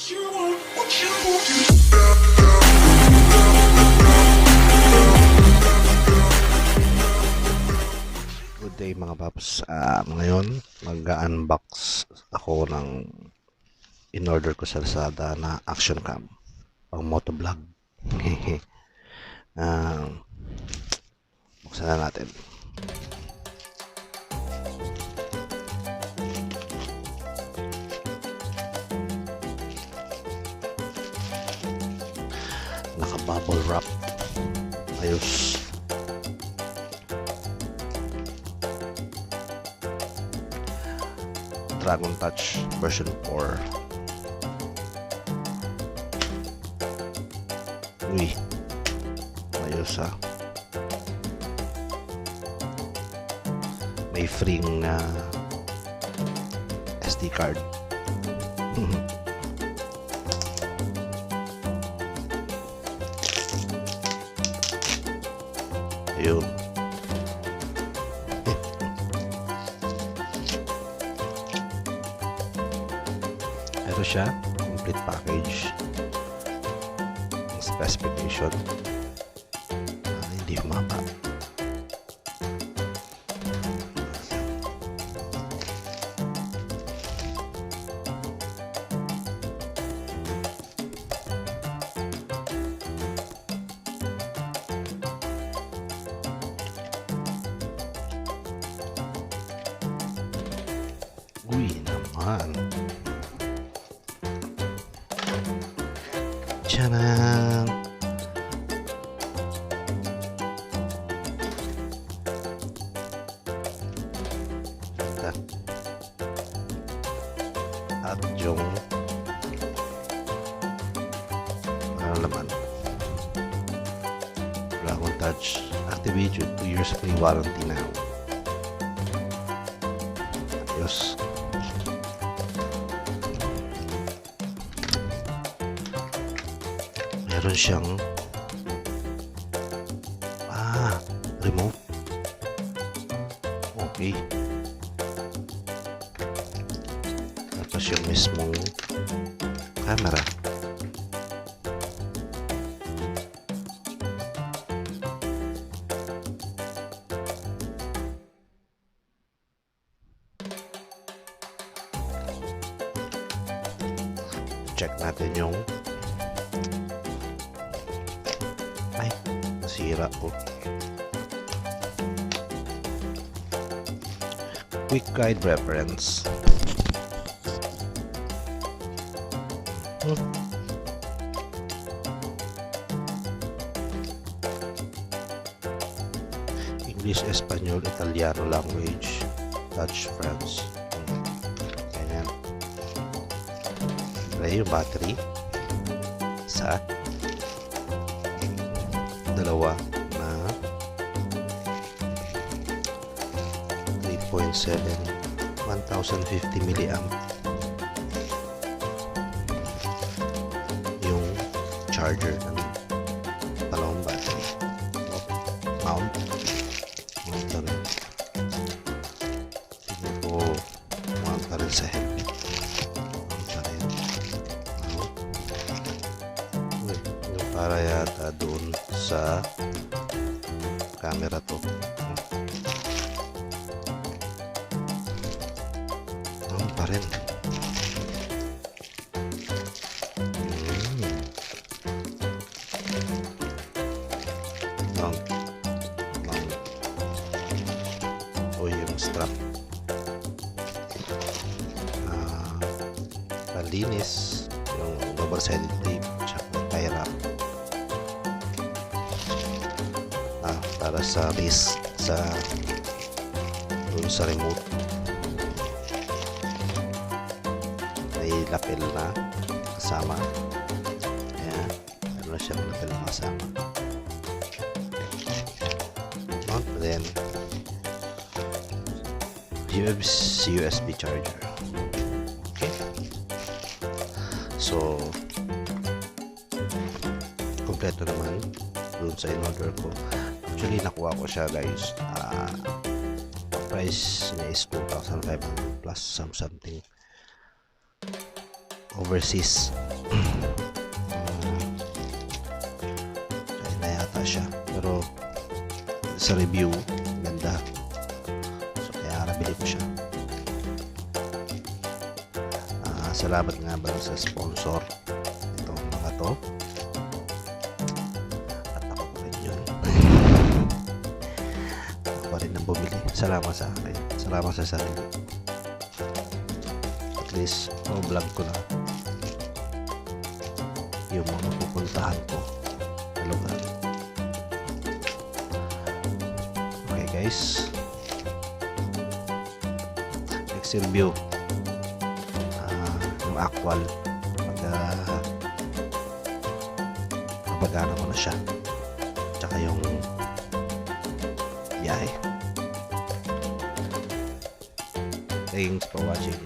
Good day mga paps. Ngayon mag-unbox ako ng in-order ko sa Lazada na action cam pang motovlog. Buksan na natin. Naka-bubble wrap. Ayos. Dragon Touch version 4. Uy, ayos ha. May free SD card. Ayun. Ito siya, complete package. Ang specification. Hindi mapa. Uy naman. Tchanan! At yung laman. Dragon Touch activate with 2 years free warranty now. Ayos. Meron siyang remote. Okay. Tapos yung mismong camera. Check natin yung nasira po. Quick guide reference. English, Espanyol, Italiano language, Dutch, France. Ganyan. Play yung battery. Isa. Dalawa na 3.7 1050 milliamp yung charger ng dalawang battery. Mount na rin. Tignan ko mount na rin sa head. Mount na rin. Uy, yung para yata doon sa camera to. Ano pa rin? Mount. O yung strap. Palinis. Yung double-sided tape. Tsaka tie wrap. Para sa wrist dun sa remote. May lapel na kasama. Ayan, meron siyang lapel na kasama. Mount then USB charger. Okay, so kompleto naman dun sa in-order ko. Actually, nakuha ko siya guys. Price niya is 2,500 plus something overseas. Kaya na yata siya. Pero sa review, ganda. So kaya nabili ko siya. Salamat nga ba sa sponsor itong mga to. At ako pa rin yun. Ako pa rin ang bumili. Salamat sa akin. Salamat sa sarili. At least, vlog ko na yung mga pupuntahan ko na lugar. Okay guys. Next review. Yung actual. Mapagana ko na siya. Tsaka yung biyahe. Thanks for watching.